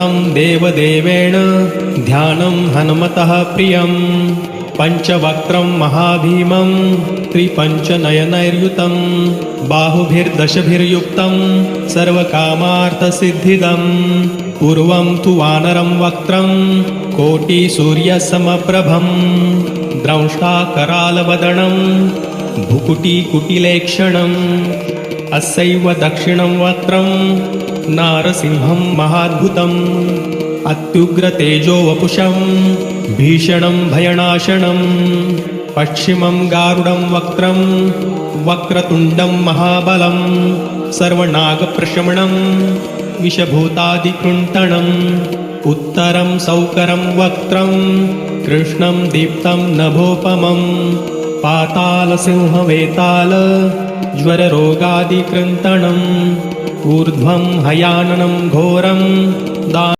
देवदेवेन ध्यानं हनुमतः प्रियं पञ्चवक्त्रं महाभीमं त्रिपञ्चनयनैर्युतं बाहुभिर्दशभिर्युक्तं सर्वकामार्थसिद्धिदं पूर्वं तु वानरं वक्त्रं कोटिसूर्यसमप्रभं द्रंष्टाकरालवदनं भुकुटिकुटिलेक्षणम् अस्यैव दक्षिणं वक्त्रं नारसिंहं महाद्भुतम् अत्युग्रतेजो वपुषं भीषणं भयनाशनं पश्चिमं गारुडं वक्त्रं वक्रतुण्डं महाबलं सर्वनागप्रशमनं विषभूतादिकृन्तणम् उत्तरं सौकरं वक्त्रं कृष्णं दीप्तं नभोपमं पातालसिंहवेताल ज्वररोगादिकृन्तणम् ऊर्ध्वं हयाननं घोरं